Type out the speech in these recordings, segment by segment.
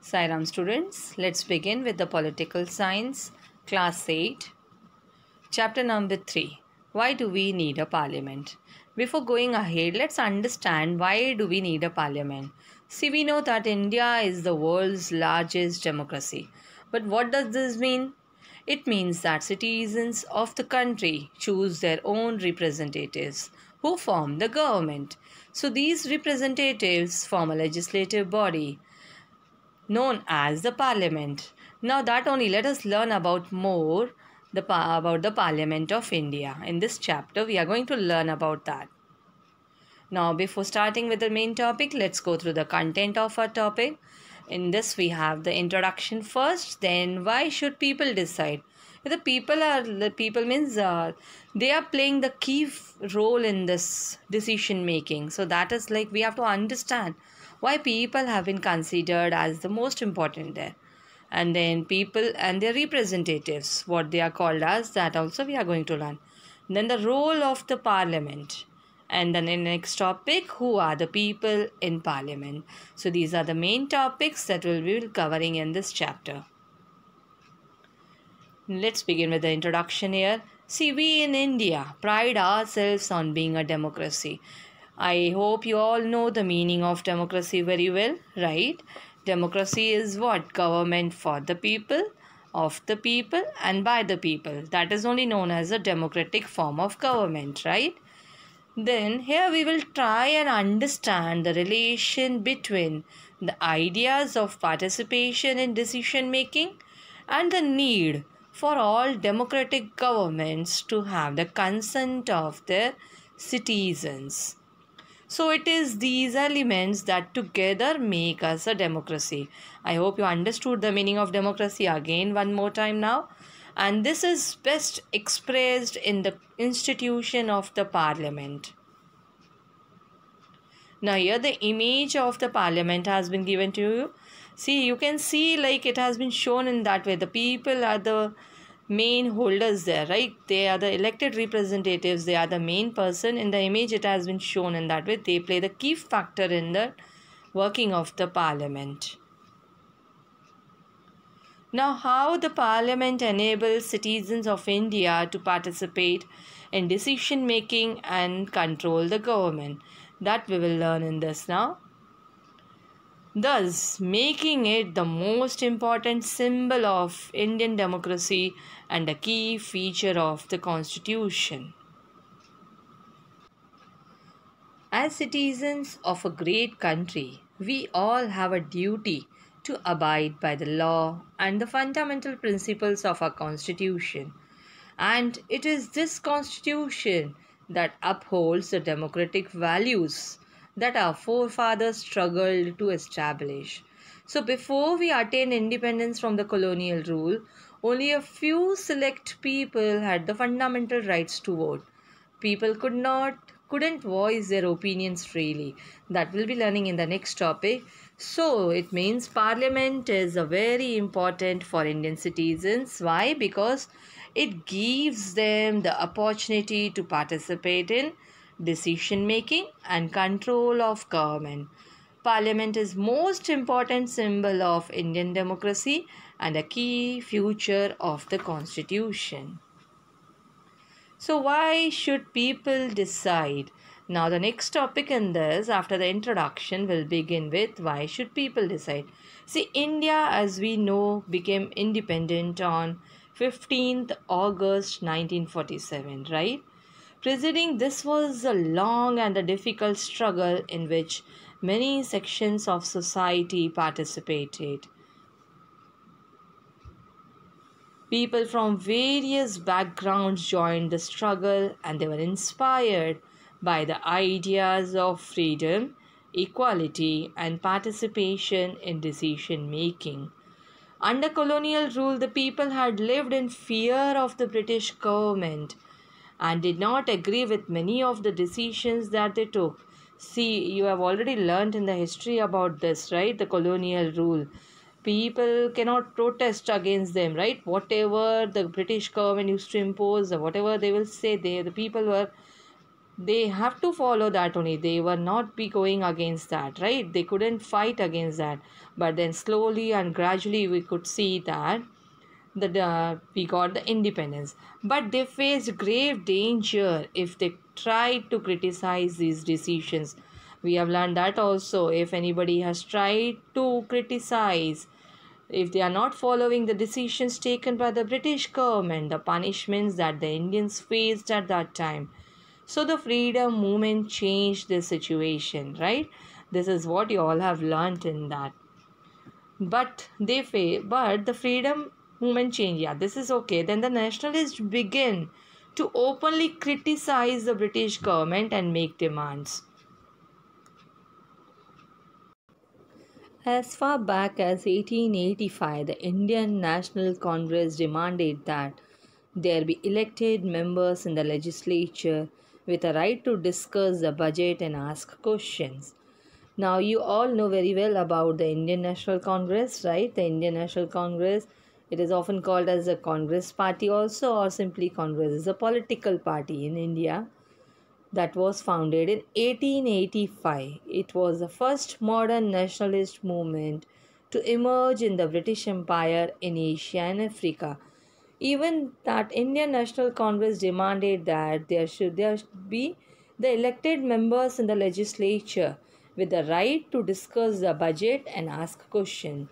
Sairam students, let's begin with the Political Science, Class 8, Chapter number 3. Why do we need a parliament? Before going ahead, let's understand why do we need a parliament. See, we know that India is the world's largest democracy. But what does this mean? It means that citizens of the country choose their own representatives who form the government. So these representatives form a legislative body known as the parliament. Now that only let us learn about more about the Parliament of India. In this chapter we are going to learn about that. Now before starting with the main topic, let's go through the content of our topic. In this we have the introduction first, then why should people decide. The people means they are playing the key role in this decision making. So that is like we have to understand why people have been considered as the most important there. And then people and their representatives, what they are called as, that also we are going to learn. Then the role of the parliament. And then in the next topic, who are the people in parliament. So these are the main topics that we'll be covering in this chapter. Let's begin with the introduction here. See, we in India pride ourselves on being a democracy. I hope you all know the meaning of democracy very well, right? Democracy is what? Government for the people, of the people, and by the people. That is only known as a democratic form of government, right? Then here we will try and understand the relation between the ideas of participation in decision making and the need for all democratic governments to have the consent of their citizens. So it is these elements that together make us a democracy. I hope you understood the meaning of democracy again one more time now. And this is best expressed in the institution of the parliament. Now here the image of the parliament has been given to you. See, you can see like it has been shown in that way. The people are the main holders there, right? They are the elected representatives. They are the main person. In the image it has been shown in that way. They play the key factor in the working of the parliament. Now how the parliament enables citizens of India to participate in decision making and control the government, that we will learn in this now. Thus, making it the most important symbol of Indian democracy and a key feature of the Constitution. As citizens of a great country, we all have a duty to abide by the law and the fundamental principles of our Constitution. And it is this Constitution that upholds the democratic values that our forefathers struggled to establish. So before we attained independence from the colonial rule, only a few select people had the fundamental rights to vote. People couldn't voice their opinions freely. That we'll be learning in the next topic. So it means parliament is a very important for Indian citizens. Why? Because it gives them the opportunity to participate in decision making and control of government. Parliament is most important symbol of Indian democracy and a key feature of the Constitution. So why should people decide? Now the next topic in this, after the introduction, will begin with why should people decide. See, India as we know became independent on 15th August 1947, right? Preceding this was a long and a difficult struggle in which many sections of society participated. People from various backgrounds joined the struggle and they were inspired by the ideas of freedom, equality, and participation in decision making. Under colonial rule, the people had lived in fear of the British government and did not agree with many of the decisions that they took. See, you have already learned in the history about this, right? The colonial rule. People cannot protest against them, right? Whatever the British government used to impose, or whatever they will say, the people were They have to follow that only. They were not be going against that, right? They couldn't fight against that. But then slowly and gradually we could see that we got the independence. But they faced grave danger if they tried to criticize these decisions. We have learned that also. If anybody has tried to criticize, if they are not following the decisions taken by the British government, the punishments that the Indians faced at that time. So the freedom movement changed the situation, right? This is what you all have learnt in that. But the freedom movement changed. Yeah, this is okay. Then the nationalists begin to openly criticize the British government and make demands. As far back as 1885, the Indian National Congress demanded that there be elected members in the legislature with a right to discuss the budget and ask questions. Now, you all know very well about the Indian National Congress, right? The Indian National Congress, it is often called as a Congress Party also, or simply Congress is a political party in India that was founded in 1885. It was the first modern nationalist movement to emerge in the British Empire in Asia and Africa. Even that Indian National Congress demanded that there should be the elected members in the legislature with the right to discuss the budget and ask questions.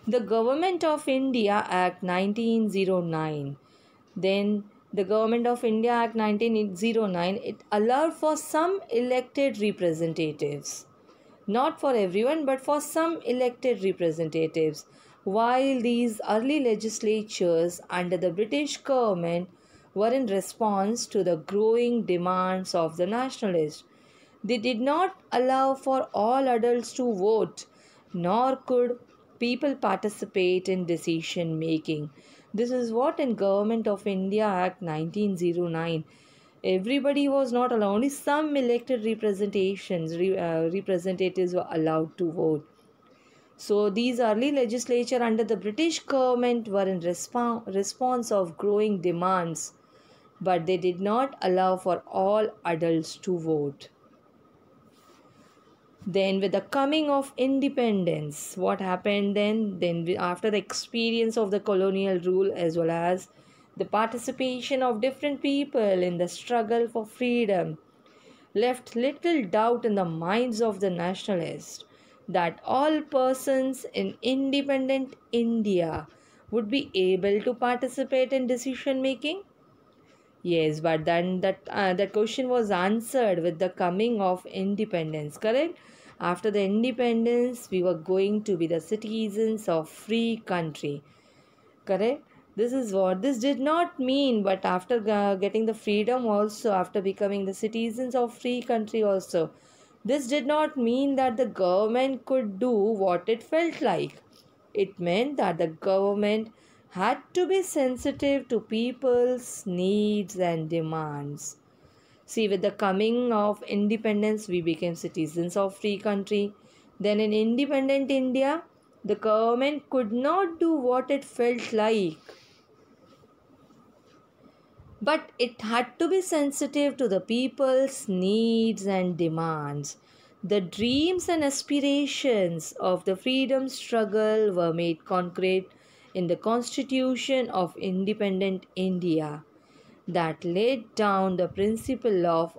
The Government of India Act 1909, then the Government of India Act 1909, it allowed for some elected representatives, not for everyone but for some elected representatives, while these early legislatures under the British government were in response to the growing demands of the nationalists. They did not allow for all adults to vote, nor could people participate in decision making. This is what in Government of India Act 1909. Everybody was not allowed. Only some elected representatives were allowed to vote. So these early legislature under the British government were in response of growing demands, but they did not allow for all adults to vote. Then with the coming of independence, what happened then? After the experience of the colonial rule as well as the participation of different people in the struggle for freedom, left little doubt in the minds of the nationalists that all persons in independent India would be able to participate in decision making. Yes, but then that question was answered with the coming of independence, correct? After the independence, we were going to be the citizens of free country, correct? This is what this did not mean, but after getting the freedom also, after becoming the citizens of free country also, this did not mean that the government could do what it felt like. It meant that the government had to be sensitive to people's needs and demands. See, with the coming of independence, we became citizens of free country. Then in independent India, the government could not do what it felt like. But it had to be sensitive to the people's needs and demands. The dreams and aspirations of the freedom struggle were made concrete in the Constitution of Independent India that laid down the principle of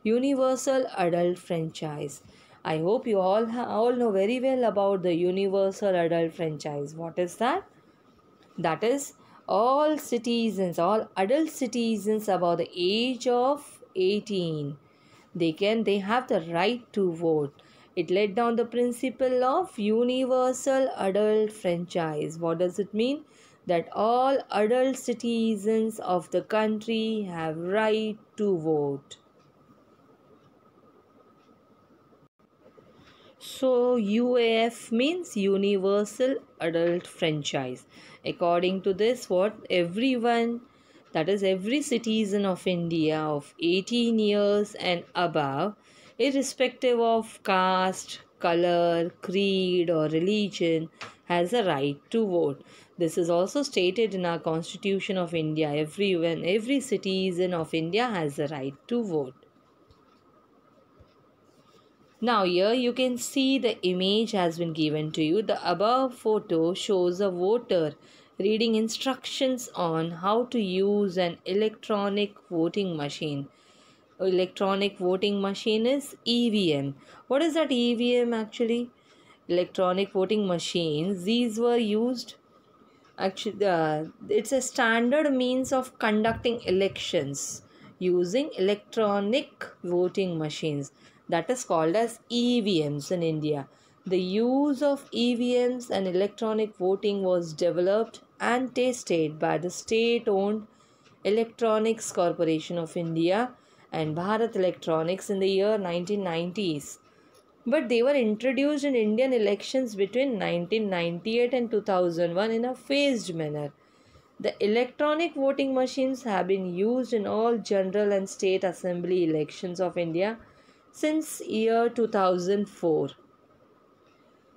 universal adult franchise. I hope you all know very well about the universal adult franchise. What is that? That is all adult citizens above the age of 18. They have the right to vote. It laid down the principle of universal adult franchise. What does it mean? That all adult citizens of the country have right to vote. So UAF means Universal Adult Franchise. According to this, what everyone, that is every citizen of India of 18 years and above, irrespective of caste, color, creed or religion, has a right to vote. This is also stated in our Constitution of India. Every citizen of India has the right to vote. Now here you can see the image has been given to you. The above photo shows a voter reading instructions on how to use an electronic voting machine. Electronic voting machine is EVM. What is that EVM actually? Electronic voting machines. These were used actually, it's a standard means of conducting elections using electronic voting machines, that is called as EVMs in India. The use of EVMs and electronic voting was developed and tested by the state owned Electronics Corporation of India and Bharat Electronics in the year 1990s, but they were introduced in Indian elections between 1998 and 2001 in a phased manner. The electronic voting machines have been used in all general and state assembly elections of India since year 2004.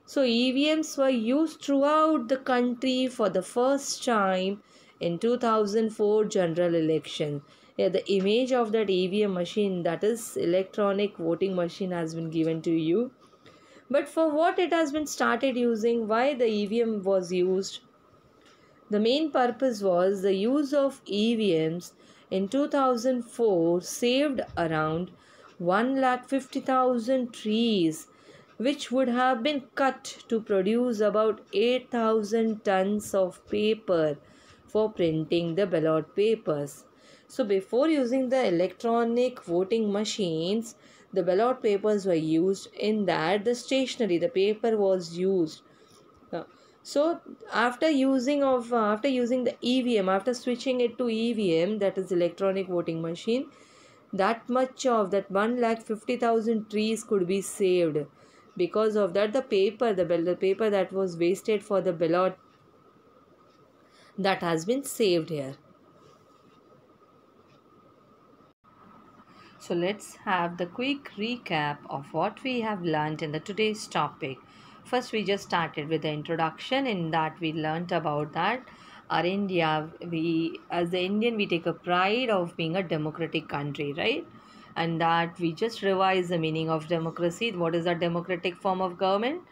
So EVMs were used throughout the country for the first time in 2004 general election. Yeah, the image of that EVM machine, that is electronic voting machine, has been given to you. But for what it has been started using, why the EVM was used? The main purpose was the use of EVMs in 2004 saved around 1,50,000 trees, which would have been cut to produce about 8,000 tons of paper for printing the ballot papers. So before using the electronic voting machines, the ballot papers were used. In that, the stationery, the paper was used. So after using the EVM, after switching it to EVM, that is electronic voting machine, that much of that 1,50,000 trees could be saved. Because of that, the paper that was wasted for the ballot, that has been saved here. So let's have the quick recap of what we have learned in the today's topic. First, we just started with the introduction. In that, we learnt about that our India, we as the Indian, we take a pride of being a democratic country, right? And that we just revise the meaning of democracy. What is a democratic form of government?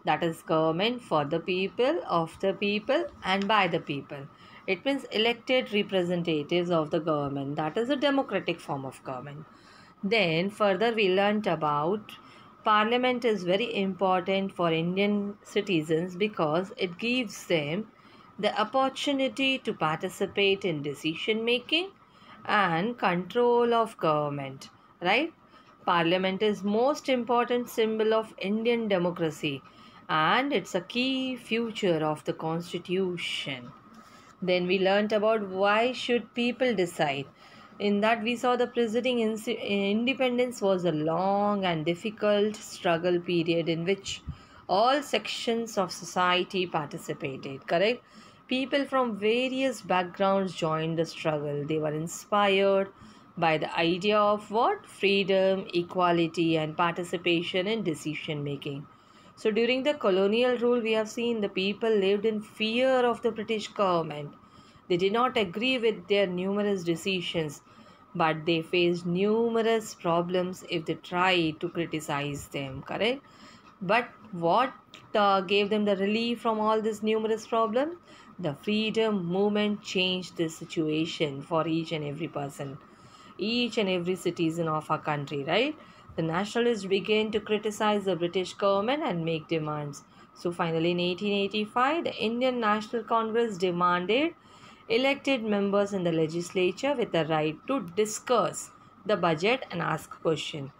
That is government for the people, of the people, and by the people. It means elected representatives of the government. That is a democratic form of government. Then further we learnt about Parliament is very important for Indian citizens because it gives them the opportunity to participate in decision making and control of government, right? Parliament is most important symbol of Indian democracy and it's a key feature of the constitution. Then we learnt about why should people decide. In that we saw the preceding independence was a long and difficult struggle period in which all sections of society participated, correct? People from various backgrounds joined the struggle. They were inspired by the idea of what? Freedom, equality and participation in decision making. So during the colonial rule, we have seen the people lived in fear of the British government. They did not agree with their numerous decisions, but they faced numerous problems if they tried to criticize them, correct? But what gave them the relief from all this numerous problems? The freedom movement changed the situation for each and every person, each and every citizen of our country, right? The nationalists began to criticize the British government and make demands. So finally in 1885, the Indian National Congress demanded elected members in the legislature with the right to discuss the budget and ask questions.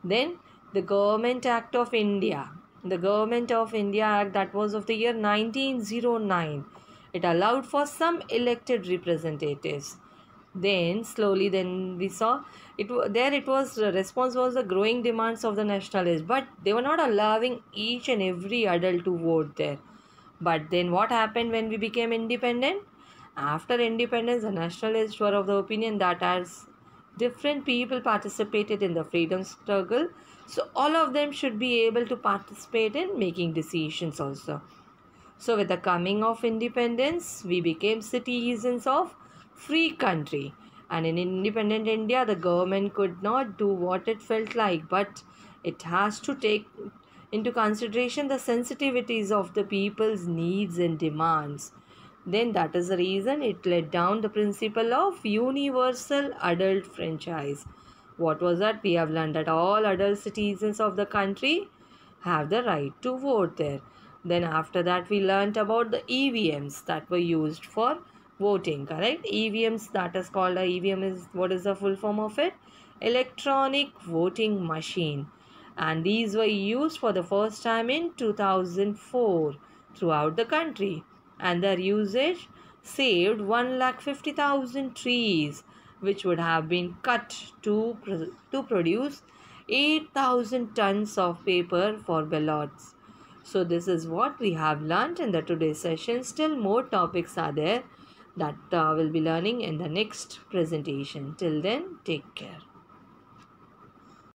Then the Government Act of India. The Government of India Act, that was of the year 1909. It allowed for some elected representatives. Then slowly we saw it was the response was the growing demands of the nationalists, but they were not allowing each and every adult to vote there. But then what happened when we became independent? After independence, the nationalists were of the opinion that as different people participated in the freedom struggle, so all of them should be able to participate in making decisions also. So with the coming of independence, we became citizens of free country. And in independent India, the government could not do what it felt like, but it has to take into consideration the sensitivities of the people's needs and demands. Then that is the reason it laid down the principle of universal adult franchise. What was that? We have learned that all adult citizens of the country have the right to vote there. Then after that we learnt about the EVMs that were used for voting, correct? EVMs, that is called a EVM, is what is the full form of it? Electronic voting machine. And these were used for the first time in 2004 throughout the country, and their usage saved 1,50,000 trees which would have been cut to produce 8,000 tons of paper for ballots. So this is what we have learnt in the today's session. Still more topics are there that we'll be learning in the next presentation. Till then, take care.